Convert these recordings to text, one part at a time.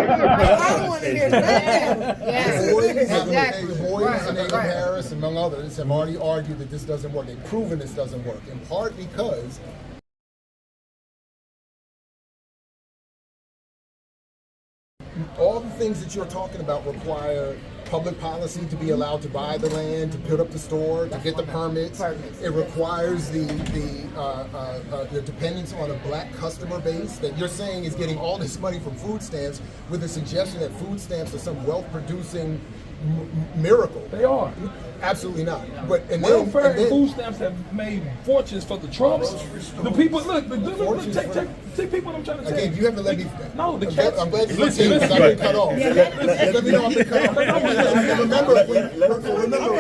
I want to hear that. Yes, Exactly. Boys and Nathan Harris, among others, have already argued that this doesn't work. They've proven this doesn't work, in part because all the things that you're talking about require public policy to be allowed to buy the land, to put up the store, to get the permits. It requires the dependence on a black customer base that you're saying is getting all this money from food stamps, with the suggestion that food stamps are some wealth-producing miracle. They are. Absolutely not. But welfare and food stamps have made fortunes for the Trumps. The people, look, take people I'm trying to tell you. Again, you have to let me. No, the cats. I'm glad you're saying because I didn't cut off. Let me know I'm cut off. Remember,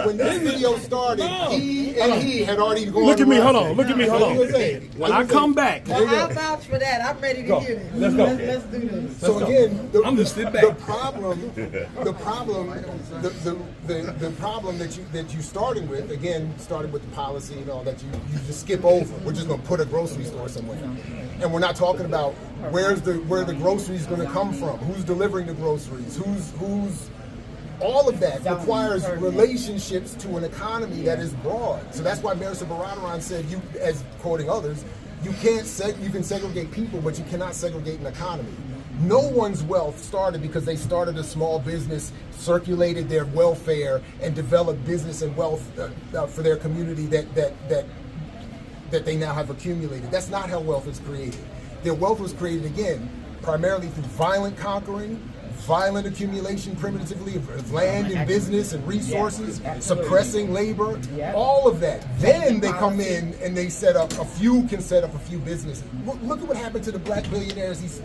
when this video started, he had already gone. Look at me, hold on. When I come back. Well, I'll vouch for that. I'm ready to hear this. Let's go. Let's do this. So again, I'm just sitting back. The problem that you starting with the policy and all that you just skip over. We're just going to put a grocery store somewhere, and we're not talking about where the groceries going to come from, who's delivering the groceries, who's all of that requires relationships to an economy that is broad. So that's why Marisa Baradaran said, as quoting others, you can segregate people, but you cannot segregate an economy. No one's wealth started because they started a small business, circulated their welfare, and developed business and wealth for their community that they now have accumulated. That's not how wealth is created. Their wealth was created, again, primarily through violent conquering, violent accumulation primitively of land and business and resources, suppressing labor, all of that. Then they come in and they a few businesses. Look at what happened to the black billionaires he's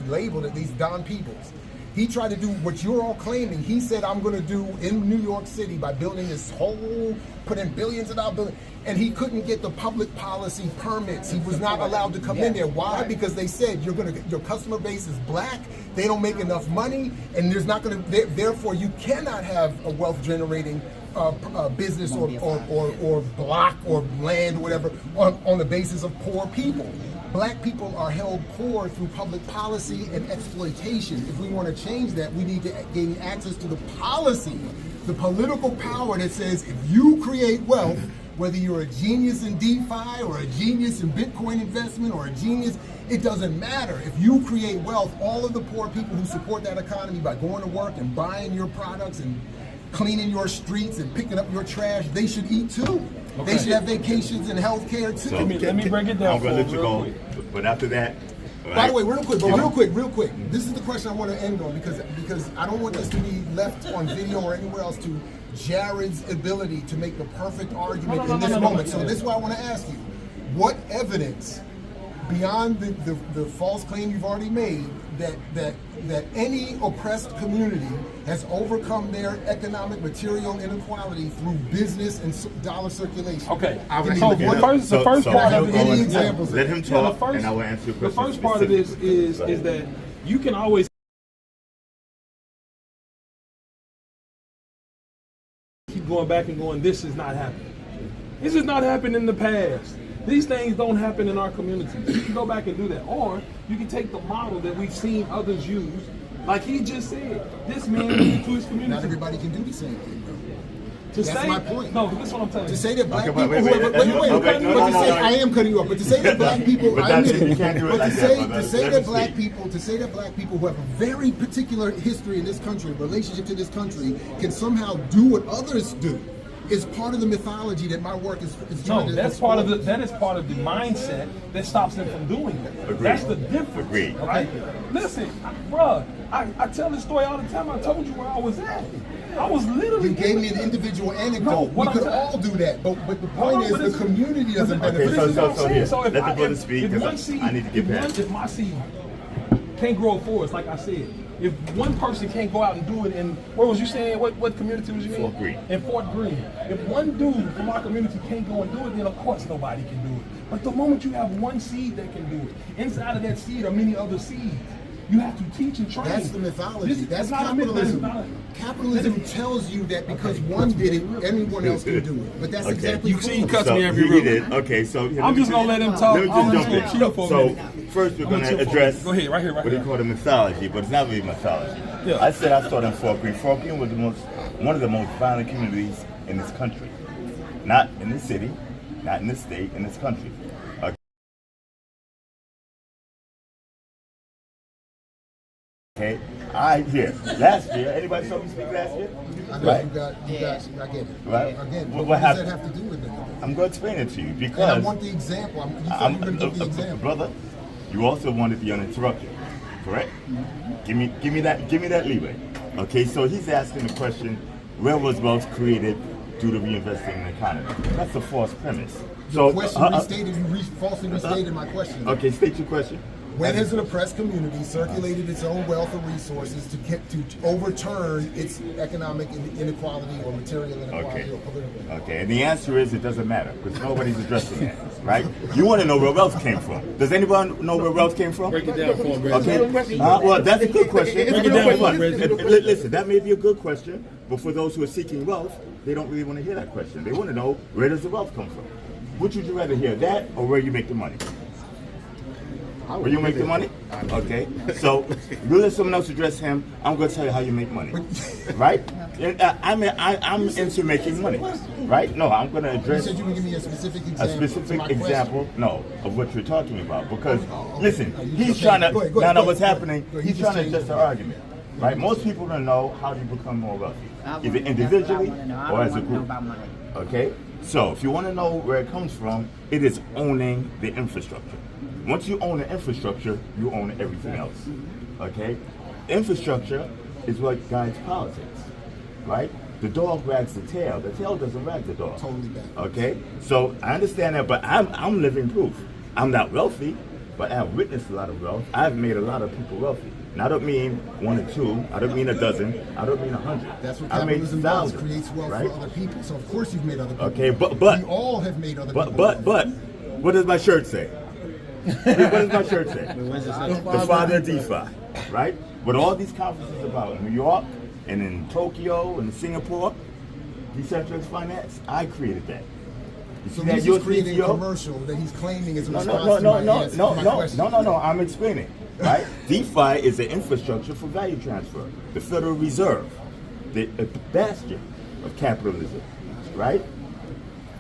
labeled at these Don Peoples. He tried to do what you're all claiming. He said, I'm going to do in New York City by building this put in billions of dollars, and he couldn't get the public policy permits. He was not allowed to come in there. Why? Because they said your customer base is black, they don't make enough money, and therefore you cannot have a wealth generating business or block or land or whatever on the basis of poor people. Black people are held poor through public policy and exploitation. If we want to change that, we need to gain access to the policy, the political power that says if you create wealth, whether you're a genius in DeFi or a genius in Bitcoin investment or a genius, it doesn't matter. If you create wealth, all of the poor people who support that economy by going to work and buying your products and cleaning your streets and picking up your trash, they should eat too. Okay. They should have vacations and health care too. So, let me break it down. I'm going to let you go. But after that, by the way, real quick. This is the question I want to end on because I don't want this to be left on video or anywhere else to Jared's ability to make the perfect argument in this moment. So this is why I want to ask you, what evidence beyond the false claim you've already made that any oppressed community has overcome their economic material inequality through business and dollar circulation? Okay. The first part of any examples. Let him talk, and I will answer your question. The first part of this is that you can always keep going back and going, this is not happening. This has not happened in the past. These things don't happen in our communities. You can go back and do that. Or you can take the model that we've seen others use, like he just said. This man went to his community. Not everybody can do the same thing, bro. That's my point. No, this is what I'm telling you. To say that black people, I am cutting you off, but to say that black people, I admit it, but to say that black people who have a very particular history in this country, relationship to this country, can somehow do what others do, is part of the mythology that my work is trying to. That is part of the mindset that stops them from doing it. Agreed. That's the difference. Agreed. Right? Listen, bro, I tell this story all the time. I told you where I was at. I was literally. You gave me an individual anecdote. We could all do that, but the point is the community doesn't benefit. So let the brother speak. I need to get back. If my seed can't grow a forest, like I said. If one person can't go out and do it in, where was you saying, what community was you in? Fort Greene. In Fort Greene. If one dude from our community can't go and do it, then of course nobody can do it. But the moment you have one seed that can do it, inside of that seed are many other seeds. You have to teach and train. That's the mythology. That's not a myth. capitalism. Capitalism tells you that because one did it, anyone else can do it. But that's exactly You see, he false. cuts me every room. did. Okay, so I'm just gonna let him talk. Let me I'm just just jump gonna in. chill for a So minute. first we're I'm going gonna to chill for a address minute. Go ahead, right here, right what they here. call the mythology, but it's not really mythology. Yeah. I said I started in Fort Greene. Fort Greene was one of the most violent communities in this country. Not in the city, not in the state, in this country. Okay, last year, anybody saw me speak last year? I know Right? you got, I get it. Right? Again, What what does happened? that have to do with it? I'm going to explain it to you And I because want the example. You said you were going to give the example. brother, you also wanted the uninterrupted, correct? Give me that leeway. Okay, so he's asking the question, where was wealth created due to reinvesting in the economy? That's a false premise. So, Question restated, you falsely restated my question. okay, state your question. When has an oppressed community circulated its own wealth or resources to overturn its economic inequality or material inequality or political? Okay, and the answer is it doesn't matter because nobody's addressing that, right? You want to know where wealth came from. Does anyone know where wealth came from? Break it down for him, Reggie. Okay. Well, that's a good question. Break it down for him, Reggie. Listen, that may be a good question, but for those who are seeking wealth, they don't really want to hear that question. They want to know, where does the wealth come from? Which would you rather hear, that or where you make the money? Where you make the money? Okay. So you let someone else address him. I'm going to tell you how you make money, right? I'm into making money, right? No, I'm going to You address said you would give me a specific example. a specific to my example, no, of what you're talking about. Because listen, you he's just trying changed. to. Go ahead, Now, go what's ahead. happening? Go ahead. He's You trying just to adjust the argument, right? Most people don't know how do you become more wealthy, either individually or as a group. Okay. So if you want to know where it comes from, it is owning the infrastructure. Once you own the infrastructure, you own everything else. Okay? Infrastructure is what guides politics, right? The dog wags the tail doesn't wag the dog. Totally bad. Okay? So I understand that, but I'm living proof. I'm not wealthy, but I have witnessed a lot of wealth. I've made a lot of people wealthy. And I don't mean one or two, I don't mean a dozen, I don't mean 100. That's what I made capitalism does, thousands, creates wealth right? for other people. So of course you've made other people. Okay, but we all have made other people. but what does my shirt say? What does my shirt say? The father of DeFi, right? What all these conferences about in New York and in Tokyo and Singapore, decentralized finance, I created that. You So see that he's your just creating a CTO? commercial that he's claiming is a No, response to my question. no. I'm explaining. Right? DeFi is an infrastructure for value transfer. The Federal Reserve, the bastion of capitalism, right?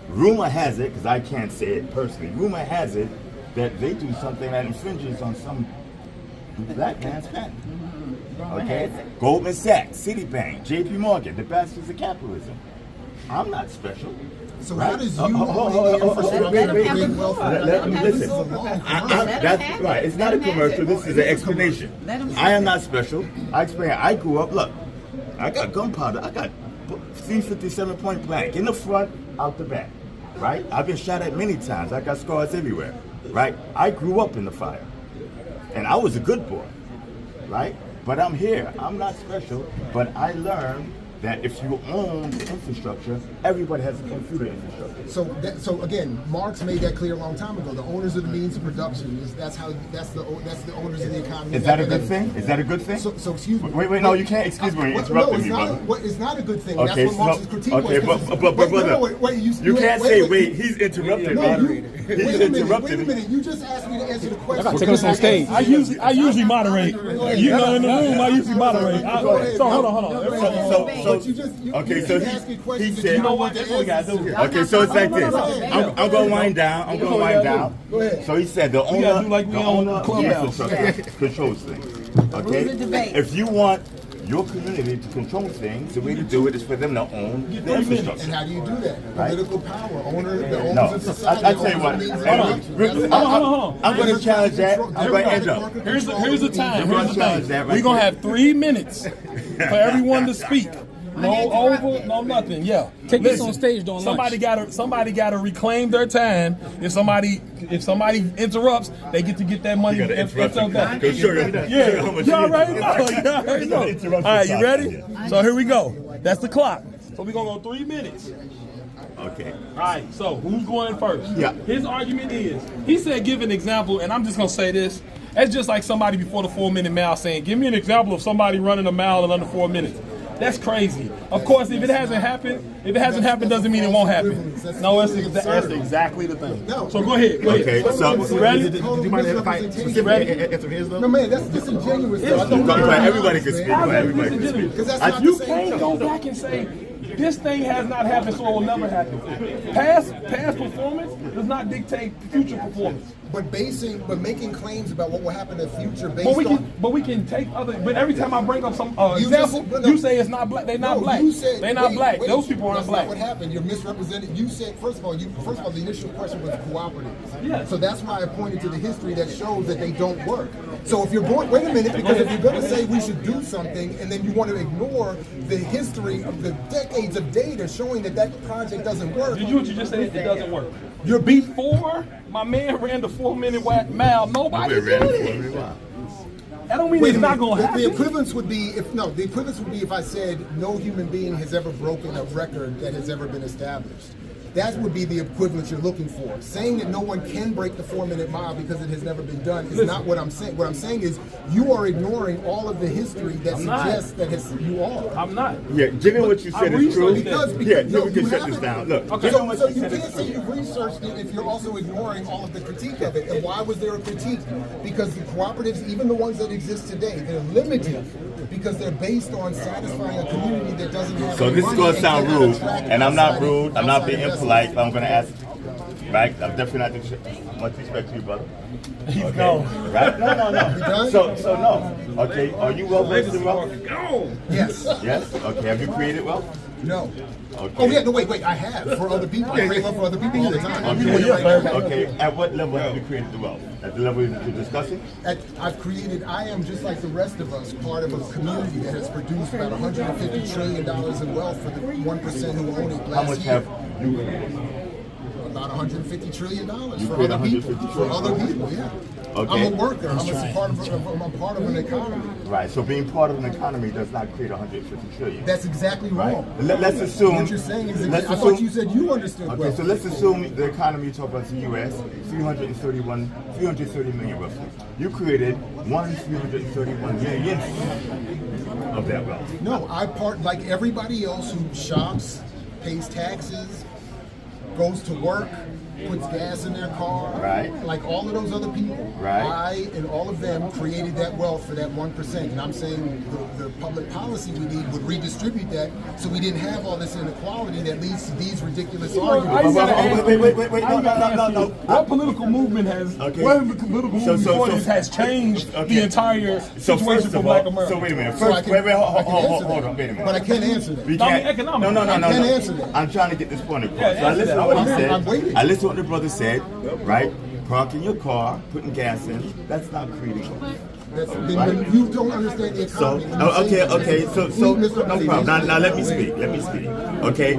Rumor has it, because I can't say it personally, rumor has it that they do something that infringes on some black man's patent. Okay? Goldman Sachs, Citibank, JP Morgan, the bastions of capitalism. I'm not special. So right? how does you owning the infrastructure create wealth? Listen. That's right. It's not a commercial. This is an explanation. I am not special. I explain. I grew up. Look, I got gunpowder. I got 357 point blank in the front, out the back. Right. I've been shot at many times. I got scars everywhere. Right. I grew up in the fire, and I was a good boy. Right. But I'm here. I'm not special. But I learned that if you own the infrastructure, everybody has a computer infrastructure. So again, Marx made that clear a long time ago. The owners of the means of production that's the owners of the economy. Is that a good thing? Is that a good thing? So excuse me. Wait, no, you can't. Excuse me, you're interrupting me, brother. It's not a good thing. Okay, That's what Marx's critique okay, was. but brother, you can't say wait. He's interrupted me. He's interrupted Wait a minute. You just asked me to answer the question. Take us on stage. I usually moderate. You know, in the room, I usually moderate. So hold on. Okay, so he said, you know what? That's what we gotta do here. Okay, so it's like this. I'm gonna wind down. I'm gonna wind down. Go ahead. So he said the owner, gotta do like we the on owner of the Clubhouse. infrastructure controls things. Okay, if you want your community to control things, the way to do it is for them to own the And infrastructure. how do you do that? Right. Political power. The owners No, of society. I tell you what. Hold on. I'm going to challenge that. I'm going to end up. Here's the time. I'm Here's gonna the challenge thing. that right We're gonna there. have 3 minutes for everyone to speak. No over, no nothing. Yeah. Take this on stage during Somebody gotta reclaim their time. If somebody interrupts, they get to get that money. You gotta If interrupt okay. him. Show you how much You you already interrupt. know. You already know. Interrupt All right, you the ready? clock. So here we go. That's the clock. So we're gonna go 3 minutes. Okay. All right, so who's going first? Yeah. His argument is, he said give an example, and I'm just going to say this, That's just like somebody before the 4-minute mile saying, "Give me an example of somebody running a mile in under 4 minutes." That's crazy. Of course, if it hasn't happened, doesn't mean it won't happen. No, that's exactly the thing. No. So go ahead. Okay, so ready? Do you mind if I answer his though? No, man, that's disingenuous. Everybody can speak. Everybody can speak. Because that's not You the same can't go back and say this thing has not happened, so it will never happen. Past performance does not dictate future performance. But making claims about what will happen in the future based on. But we can take other. But every time I bring up some You example, just- no. you say it's not black. They're not black. You said, They're not black. wait, Those people aren't that's black. Not what happened? You're misrepresenting. You said first of all, the initial question was cooperative. Yeah. So that's why I pointed to the history that shows that they don't work. So if you're going, wait a minute, because if you're going to say we should do something and then you want to ignore the history of the decades of data showing that project doesn't work. Did you what you just said? It doesn't work. You're Before my man ran the 4-minute mile, nobody did it. That don't mean Wait it's a not minute. going to happen. The equivalence would be if I said no human being has ever broken a record that has ever been established. That would be the equivalence you're looking for. Saying that no one can break the 4-minute mile because it has never been done is not what I'm saying. What I'm saying is you are ignoring all of the history that suggests that you are. I'm not. Yeah, given what you said is true. Because We can shut this down. Look, Okay. given what So you you said is can't say true. you've researched it if you're also ignoring all of the critique of it. And why was there a critique? Because the cooperatives, even the ones that exist today, they're limited because they're based on satisfying a community that doesn't have. So any this is money going to and sound cannot rude, attract and I'm not outside- rude. I'm not being outside impolite, but I'm going to ask. Right? I'm definitely not much respect to you, brother. He's Okay. gone. Right? No. done? So no. Okay. Are you well versed in wealth? Yes. Yes. Okay. Have you created wealth? No. Okay. Oh yeah, no, wait, I have for other people. I create wealth for other people all the time. Okay. At what level have you created the wealth? At the level you're discussing? I am just like the rest of us, part of a community that has produced about $150 trillion in wealth for the 1% who own it How last much year. have you created? About $150 trillion You for create other people. 150 For trillion. other people, yeah. Okay. I'm a worker. I'm a part of an economy. Right. So being part of an economy does not create 150 trillion. That's exactly Right. wrong. Let's assume. What you're saying is, let's I assume- thought you said you understood Okay, wealth. so let's assume the economy you talk about is the U.S. 330 million roughly. You created 331 millionth of that wealth. No, I part like everybody else who shops, pays taxes, goes to work, puts gas in their car. Right. Like all of those other people. Right. I and all of them created that wealth for that 1%. And I'm saying the public policy we need would redistribute that so we didn't have all this inequality that leads to these ridiculous arguments. Wait. No. What political movement has? Okay. What political movement before this has changed Okay. the entire So situation first for of Black all, America? so wait a minute. So I First, can- wait, I can hold answer on, that. wait a minute. But I can't answer that. We No, I mean, can't. economic. No. I can't answer that. I'm trying to get this point across. Yeah, So I answer listened that. to what he I'm said. waiting. I listened to what the brother said. Right? Parking your car, putting gas in. That's not creating wealth. Then you don't understand the So, economy. when you say okay. that. So, Please, Mr. no problem. Now let me speak. Okay.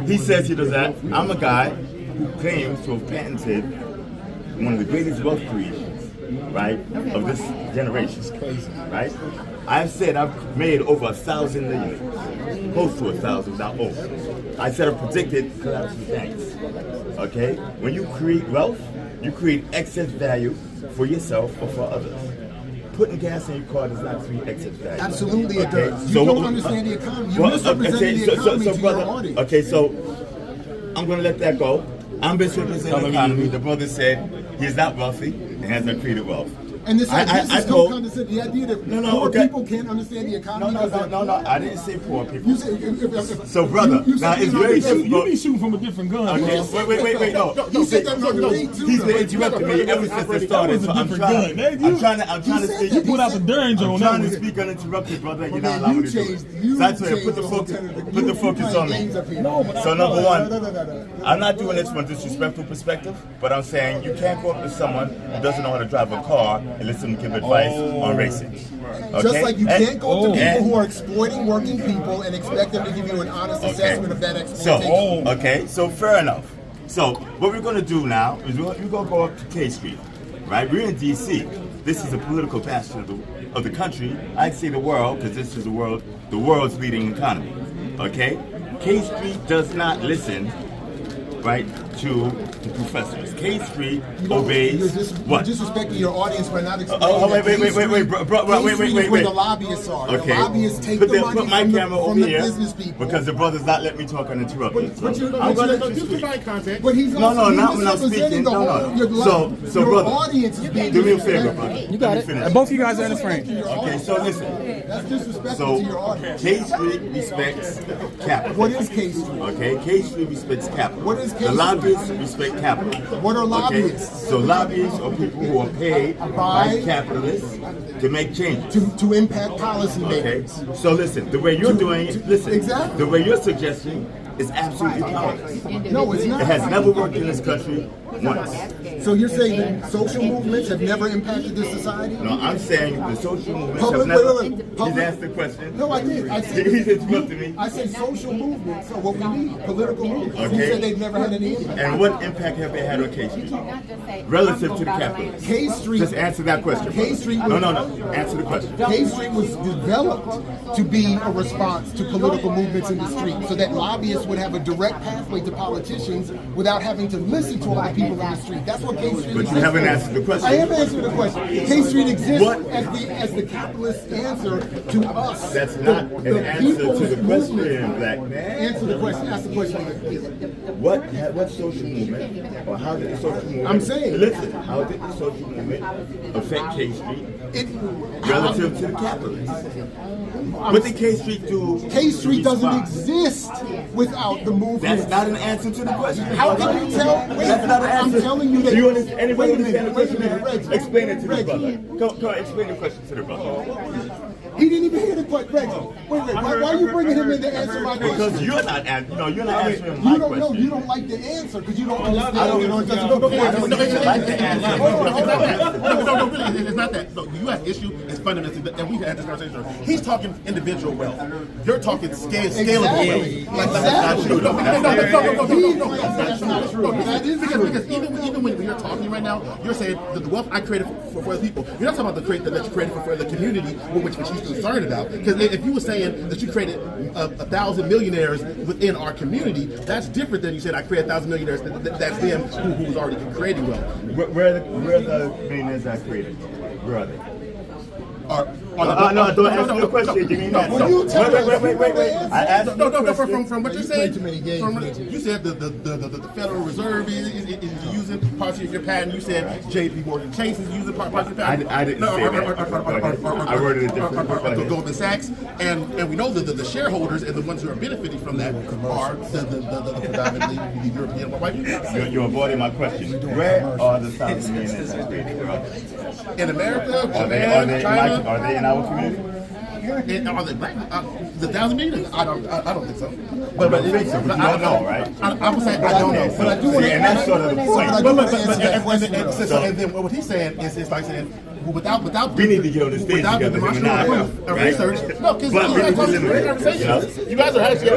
He says he does that. I'm a guy who claims to have patented one of the greatest wealth creations, right, of this generation. Right? I've said I've made over 1,000 million, close to 1,000, not over. I said I predicted collapse of banks. Okay. When you create wealth, you create excess value for yourself or for others. Putting gas in your car does not create excess value. Absolutely it Okay, does. You so- don't understand the economy. You're misrepresenting the economy to your audience. Okay, so I'm going to let that go. I'm misrepresenting the economy. The brother said he's not wealthy and has not created wealth. And this I is no condescending. The idea that poor okay. people can't understand the economy. No. I didn't say poor people. You say, if, So, brother, you now said it's you very know, simple. You be shooting from a different gun. Okay, bro. wait, no. He said that on the thing too. He's though. been interrupting me ever since it started. That was a So I'm different gun. trying to You said speak. that. You put out the Derringer I'm on trying that to one. speak uninterrupted, brother. You're But not man, allowing you me to do changed- it. you So that's why changed put the the whole focus, tenor of the- put the you focus playing on me. games up here. No, but So number one, No. I'm not doing this from a disrespectful perspective, but I'm saying you can't go up to someone who doesn't know how to drive a car and listen to give advice on racing. Okay? Just like you can't go to people and- who are exploiting working people and expect them to give you an honest assessment of that So, exploitation. so fair enough. So what we're going to do now is we're going to go up to K Street, right? We're in D.C. This is a political bastion of the country. I'd say the world, because this is the world's leading economy. Okay? K Street does not listen right, to the professors. K Street obeys You're what? disrespecting your audience by not explaining. Oh, that wait, K Street- K Street is where the lobbyists are. Okay. The lobbyists take Put the money put my from camera over the here business people. because the brother's not letting me talk uninterrupted. But you're- I'm but gonna you're- let you You speak. provide context. But he's No, also not when I'm misrepresenting speaking. the No, whole. no. Your Your brother, audience is being do me a favor, brother. You got Let me it. finish. Both of you guys are in the frame. Okay, so listen. That's disrespectful So to your audience. K Street respects capital. What is K Street? Okay, K Street respects capital. What is K The Street? lobbyists respect capital. What are Okay? lobbyists? So lobbyists are people who are paid by capitalists to make changes. To impact policy Okay, makers. so listen, the way you're doing it, listen, Exactly. the way you're suggesting is absolutely pointless. No, it's not. It has never worked in this country once. So you're saying that social movements have never impacted this society? No, I'm saying the social movements Public- have never. wait. He's Public- asked the question. No, I did. I said He's interrupted me. I said social movements. So what we need, political movements. You Okay. said they've never had any impact. And what impact have they had on K Street relative to the capitalists? K Street. Just answer that question. K Street. No. Answer the question. K Street was developed to be a response to political movements in the street, so that lobbyists would have a direct pathway to politicians without having to listen to all the people in the street. That's what K Street. But you haven't answered the question. I am answering the question. K Street exists What? as the capitalist answer to us. That's not an answer to the question, movement. black man. Answer the question. Ask the question again. What social movement, or how did the social movement? I'm saying- Listen, how did the social movement affect K Street It, relative to the capitalists? What did K Street do? K Street to doesn't respond? exist without the movement. That's not an answer to the question. How can you tell? Wait, That's not an I'm answer. telling you that. Do you understand? Anybody Wait a minute, understand the wait a question? minute, Reggie. Explain it to the Reggie. brother. Come on, explain the question to the brother. He didn't even hear the question. Reggie, wait. Why are you bringing him in to answer my Because question? you're not answering my You don't know. question. You don't like the answer because you don't understand. I don't- it or it doesn't go. I don't even like the answer. No, really, it's not that. No, the U.S. issue is fundamentally, and we've had this conversation. He's talking individual wealth. You're talking scalable wealth. That's not true, though. That's not true. That is true. Because even when you're talking right now, you're saying that the wealth I created for the people. You're not talking about the create that you created for the community, which he's concerned about. Because if you were saying that you created 1,000 millionaires within our community, that's different than you said I created 1,000 millionaires. That's them who's already creating wealth. Where are the millionaires I created? Where are they? No, Don't answer the question. Give me an answer. Wait. I asked No, the question. from what you're You saying, play too many games, Reggie. you said the Federal Reserve is using parts of your patent. You said J.P. Morgan Chase is using parts of your patent. I didn't say that. I worded it differently. Goldman Sachs, and we know that the shareholders and the ones who are benefiting from that are the predominantly European white people. You're avoiding my question. Where are the 1,000 millionaires I created? Where are they? In America, Are Japan, China, are they in our community? and are they black? The 1,000 million? I don't think so. But you think so, but you don't know, right? I would say I don't know. But I do want to And that's sort of the point. I do want to answer that question. And then what he's saying is like saying, without We need to get on the stage without the together, him and I, demonstrative proof of right? research. No, because But we need to you limit it, guys are actually